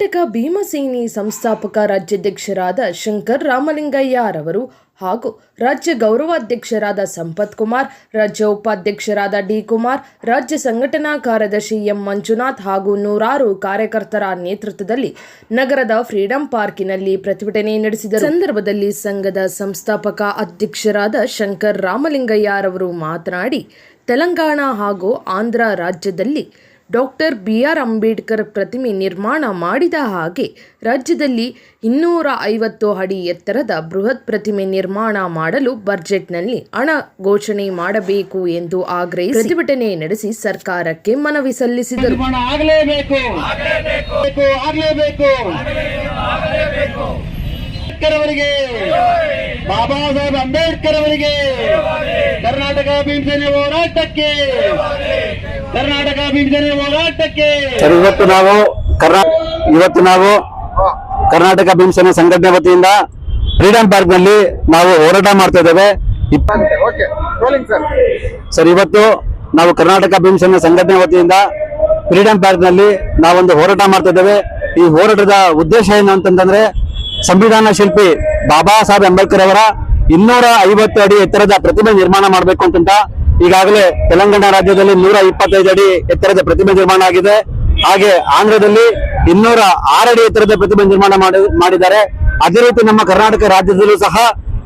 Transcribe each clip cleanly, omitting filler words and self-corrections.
ಕರ್ನಾಟಕ ಭೀಮಸೇನಿ ಸಂಸ್ಥಾಪಕ ರಾಜ್ಯಾಧ್ಯಕ್ಷರಾದ ಶಂಕರ್ ರಾಮಲಿಂಗಯ್ಯರವರು ಹಾಗೂ ರಾಜ್ಯ ಗೌರವಾಧ್ಯಕ್ಷರಾದ ಸಂಪತ್ ಕುಮಾರ್, ರಾಜ್ಯ ಉಪಾಧ್ಯಕ್ಷರಾದ ಡಿ ಕುಮಾರ್, ರಾಜ್ಯ ಸಂಘಟನಾ ಕಾರ್ಯದರ್ಶಿ ಎಂ ಮಂಜುನಾಥ್ ಹಾಗೂ ನೂರಾರು ಕಾರ್ಯಕರ್ತರ ನೇತೃತ್ವದಲ್ಲಿ ನಗರದ ಫ್ರೀಡಂ ಪಾರ್ಕಿನಲ್ಲಿ ಪ್ರತಿಭಟನೆ ನಡೆಸಿದರು. ಸಂದರ್ಭದಲ್ಲಿ ಸಂಘದ ಸಂಸ್ಥಾಪಕ ಅಧ್ಯಕ್ಷರಾದ ಶಂಕರ್ ರಾಮಲಿಂಗಯ್ಯರವರು ಮಾತನಾಡಿ, ತೆಲಂಗಾಣ ಹಾಗೂ ಆಂಧ್ರ ರಾಜ್ಯದಲ್ಲಿ ಡಾಕ್ಟರ್ ಬಿ.ಆರ್. ಅಂಬೇಡ್ಕರ್ ಪ್ರತಿಮೆ ನಿರ್ಮಾಣ ಮಾಡಿದ ಹಾಗೆ ರಾಜ್ಯದಲ್ಲಿ 250 ಅಡಿ ಎತ್ತರದ ಬೃಹತ್ ಪ್ರತಿಮೆ ನಿರ್ಮಾಣ ಮಾಡಲು ಬಜೆಟ್ನಲ್ಲಿ ಹಣ ಘೋಷಣೆ ಮಾಡಬೇಕು ಎಂದು ಆಗ್ರಹಿಸಿ ಪ್ರತಿಭಟನೆ ನಡೆಸಿ ಸರ್ಕಾರಕ್ಕೆ ಮನವಿ ಸಲ್ಲಿಸಿದರು. ಬಾಬಾ ಸಾಹೇಬ್ ಅಂಬೇಡ್ಕರ್ ಅವರಿಗೆ ಕರ್ನಾಟಕ ಭೀಮಸೇನೆ ಹೋರಾಟಕ್ಕೆ ಇವತ್ತು ನಾವು ಕರ್ನಾಟಕ ಭೀಮಸೇನೆ ಸಂಘಟನೆ ವತಿಯಿಂದ ಫ್ರೀಡಂ ಪಾರ್ಕ್ ನಲ್ಲಿ ನಾವು ಹೋರಾಟ ಮಾಡ್ತಾ ಇದ್ದೇವೆ. ಸರ್, ಇವತ್ತು ನಾವು ಕರ್ನಾಟಕ ಭೀಮಸೇನೆ ಸಂಘಟನೆ ವತಿಯಿಂದ ಫ್ರೀಡಂ ಪಾರ್ಕ್ ನಲ್ಲಿ ನಾವೊಂದು ಹೋರಾಟ ಮಾಡ್ತಾ ಇದ್ದೇವೆ. ಈ ಹೋರಾಟದ ಉದ್ದೇಶ ಏನು ಅಂತಂದ್ರೆ, ಸಂವಿಧಾನ ಶಿಲ್ಪಿ ಬಾಬಾ ಸಾಹೇಬ್ ಅಂಬೇಡ್ಕರ್ ಅವರ 250 ಅಡಿ ಎತ್ತರದ ಪ್ರತಿಮೆ ನಿರ್ಮಾಣ ಮಾಡಬೇಕು ಅಂತ ಈಗಾಗಲೇ ತೆಲಂಗಾಣ ರಾಜ್ಯದಲ್ಲಿ 125 ಅಡಿ ಎತ್ತರದ ಪ್ರತಿಮೆ ನಿರ್ಮಾಣ ಆಗಿದೆ. ಹಾಗೆ ಆಂಧ್ರದಲ್ಲಿ 206 ಅಡಿ ಎತ್ತರದ ಪ್ರತಿಮೆ ನಿರ್ಮಾಣ ಮಾಡಿದ್ದಾರೆ. ಅದೇ ರೀತಿ ನಮ್ಮ ಕರ್ನಾಟಕ ರಾಜ್ಯದಲ್ಲೂ ಸಹ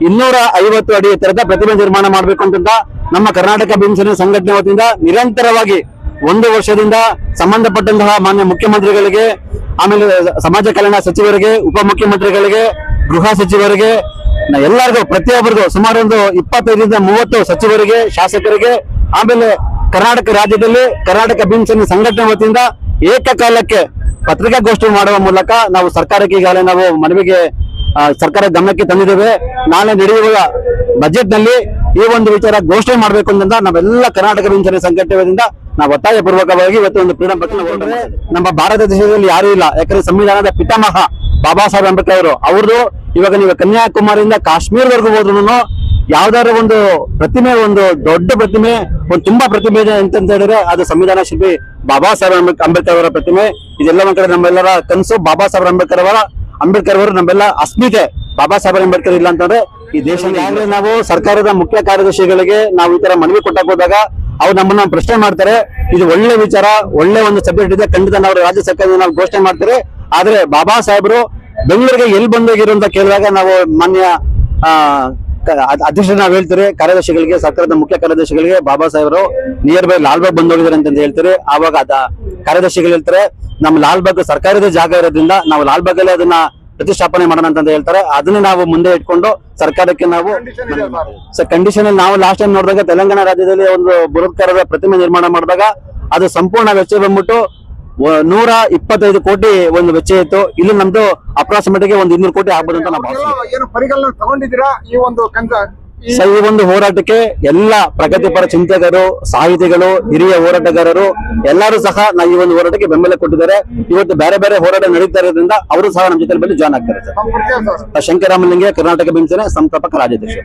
250 ಅಡಿ ಎತ್ತರದ ಪ್ರತಿಮೆ ನಿರ್ಮಾಣ ಮಾಡಬೇಕು ಅಂತ ನಮ್ಮ ಕರ್ನಾಟಕ ಭೀಮಸೇನೆ ಸಂಘಟನೆ ವತಿಯಿಂದ ನಿರಂತರವಾಗಿ 1 ವರ್ಷದಿಂದ ಸಂಬಂಧಪಟ್ಟಂತಹ ಮಾನ್ಯ ಮುಖ್ಯಮಂತ್ರಿಗಳಿಗೆ, ಆಮೇಲೆ ಸಮಾಜ ಕಲ್ಯಾಣ ಸಚಿವರಿಗೆ, ಉಪಮುಖ್ಯಮಂತ್ರಿಗಳಿಗೆ, ಗೃಹ ಸಚಿವರಿಗೆ, ಎಲ್ಲರಿಗೂ ಪ್ರತಿಯೊಬ್ಬರಿಗೂ ಸುಮಾರು ಒಂದು 25-30 ಸಚಿವರಿಗೆ, ಶಾಸಕರಿಗೆ, ಆಮೇಲೆ ಕರ್ನಾಟಕ ರಾಜ್ಯದಲ್ಲಿ ಕರ್ನಾಟಕ ಭೀಮಸೇನೆ ಸಂಘಟನೆ ವತಿಯಿಂದ ಏಕಕಾಲಕ್ಕೆ ಪತ್ರಿಕಾಗೋಷ್ಠಿ ಮಾಡುವ ಮೂಲಕ ನಾವು ಸರ್ಕಾರಕ್ಕೆ ಈಗಾಗಲೇ ನಾವು ಮನವಿಗೆ ಸರ್ಕಾರ ಗಮನಕ್ಕೆ ತಂದಿದ್ದೇವೆ. ನಾಳೆ ನಡೆಯುವ ಬಜೆಟ್ ನಲ್ಲಿ ಈ ಒಂದು ವಿಚಾರ ಘೋಷಣೆ ಮಾಡಬೇಕು ಅಂತ ನಾವೆಲ್ಲ ಕರ್ನಾಟಕ ಭೀಮಸೇನೆ ಸಂಘಟನೆ ವತಿಯಿಂದ ನಾವು ಒತ್ತಾಯ ಪೂರ್ವಕವಾಗಿ ಇವತ್ತು ಒಂದು ಫ್ರೀಡಂ ಪಾರ್ಕ್ ಹೊರಟ್ರೆ, ನಮ್ಮ ಭಾರತ ದೇಶದಲ್ಲಿ ಯಾರು ಇಲ್ಲ. ಯಾಕಂದ್ರೆ ಸಂವಿಧಾನದ ಪಿತಾಮಹ ಬಾಬಾ ಸಾಹೇಬ್ ಅಂಬೇಡ್ಕರ್ ಅವ್ರದ್ದು ಇವಾಗ ನೀವು ಕನ್ಯಾಕುಮಾರಿಯಿಂದ ಕಾಶ್ಮೀರವರೆಗೂ ಹೋದ್ರು ಯಾವ್ದಾದ್ರು ಒಂದು ಪ್ರತಿಮೆ, ಒಂದು ದೊಡ್ಡ ಪ್ರತಿಮೆ, ಒಂದು ತುಂಬಾ ಪ್ರತಿಮೆ ಇದೆ ಅಂತ ಹೇಳಿದ್ರೆ ಅದು ಸಂವಿಧಾನ ಶಿಲ್ಪಿ ಬಾಬಾ ಸಾಹೇಬ್ ಅಂಬೇಡ್ಕರ್ ಅವರ ಪ್ರತಿಮೆ. ಇದೆಲ್ಲ ಒಂದ್ ಕಡೆ ನಮ್ಮೆಲ್ಲರ ಕನಸು. ಬಾಬಾ ಸಾಹೇಬ್ ಅಂಬೇಡ್ಕರ್ ಅವರು ನಮ್ಮೆಲ್ಲ ಅಸ್ಮಿತೆ. ಬಾಬಾ ಸಾಹೇಬ್ ಅಂಬೇಡ್ಕರ್ ಇಲ್ಲ ಅಂತಂದ್ರೆ ಈ ದೇಶದಲ್ಲಿ ನಾವು ಸರ್ಕಾರದ ಮುಖ್ಯ ಕಾರ್ಯದರ್ಶಿಗಳಿಗೆ ನಾವು ಈ ತರ ಮನವಿ ಕೊಟ್ಟಾಗ ಹೋದಾಗ ಅವ್ರು ನಮ್ಮನ್ನ ಪ್ರಶ್ನೆ ಮಾಡ್ತಾರೆ. ಇದು ಒಳ್ಳೆ ವಿಚಾರ, ಒಳ್ಳೆ ಒಂದು ಸಬ್ಜೆಕ್ಟ್ ಇದೆ, ಖಂಡಿತ ನಾವು ರಾಜ್ಯ ಸರ್ಕಾರದಿಂದ ನಾವು ಘೋಷಣೆ ಮಾಡ್ತಾರೆ. ಆದ್ರೆ ಬಾಬಾ ಸಾಹೇಬರು ಬೆಂಗಳೂರಿಗೆ ಎಲ್ಲಿ ಬಂದೋಗಿರು ಅಂತ ಕೇಳಿದಾಗ ನಾವು ಮಾನ್ಯ ಅಧ್ಯಕ್ಷರು ನಾವು ಹೇಳ್ತಾರೆ, ಕಾರ್ಯದರ್ಶಿಗಳಿಗೆ, ಸರ್ಕಾರದ ಮುಖ್ಯ ಕಾರ್ಯದರ್ಶಿಗಳಿಗೆ ಬಾಬಾ ಸಾಹೇಬರು ನಿಯರ್ ಬೈ ಲಾಲ್ಬಾಗ್ ಬಂದೋಗಿದ್ದಾರೆ ಅಂತ ಹೇಳ್ತಾರೆ. ಆವಾಗ ಕಾರ್ಯದರ್ಶಿಗಳು ಹೇಳ್ತಾರೆ, ನಮ್ಮ ಲಾಲ್ಬಾಗ್ ಸರ್ಕಾರದ ಜಾಗ ಇರೋದ್ರಿಂದ ನಾವು ಲಾಲ್ಬಾಗ್ ಅಲ್ಲಿ ಅದನ್ನ ಪ್ರತಿಷ್ಠಾಪನೆ ಮಾಡೋಣ ಅಂತ ಹೇಳ್ತಾರೆ. ಅದನ್ನೇ ನಾವು ಮುಂದೆ ಇಟ್ಕೊಂಡು ಸರ್ಕಾರಕ್ಕೆ ನಾವು ಕಂಡೀಷನ್ ಅಲ್ಲಿ ನಾವು ಲಾಸ್ಟ್ ಟೈಮ್ ನೋಡಿದಾಗ ತೆಲಂಗಾಣ ರಾಜ್ಯದಲ್ಲಿ ಒಂದು ಬೃಹತ್ಕಾರದ ಪ್ರತಿಮೆ ನಿರ್ಮಾಣ ಮಾಡಿದಾಗ ಅದು ಸಂಪೂರ್ಣ ವೆಚ್ಚ ಬಂದ್ಬಿಟ್ಟು 125 ಕೋಟಿ ಒಂದು ವೆಚ್ಚ ಇತ್ತು. ಇಲ್ಲಿ ನಮ್ದು ಅಪ್ರಾಕ್ಸಿಮೇಟ್ ಒಂದು 200 ಕೋಟಿ ಆಗ್ಬೋದು ಅಂತ ನಾವು ತಗೊಂಡಿದ್ದೀರಾ. ಈ ಒಂದು ಹೋರಾಟಕ್ಕೆ ಎಲ್ಲ ಪ್ರಗತಿಪರ ಚಿಂತಕರು, ಸಾಹಿತಿಗಳು, ಹಿರಿಯ ಹೋರಾಟಗಾರರು ಎಲ್ಲರೂ ಸಹ ಈ ಒಂದು ಹೋರಾಟಕ್ಕೆ ಬೆಂಬಲ ಕೊಟ್ಟಿದ್ದಾರೆ. ಇವತ್ತು ಬೇರೆ ಬೇರೆ ಹೋರಾಟ ನಡೀತಾ ಇರೋದ್ರಿಂದ ಅವರು ಸಹ ನಮ್ಮ ಜೊತೆ ಬಂದು ಜಾಯ್ನ್ ಆಗ್ತಾರೆ. ಶಂಕರ್ ರಾಮಲಿಂಗಯ್ಯ, ಕರ್ನಾಟಕ ಭೀಮಸೇನೆ ಸಂಸ್ಥಾಪಕ ರಾಜ್ಯಾಧ್ಯಕ್ಷ.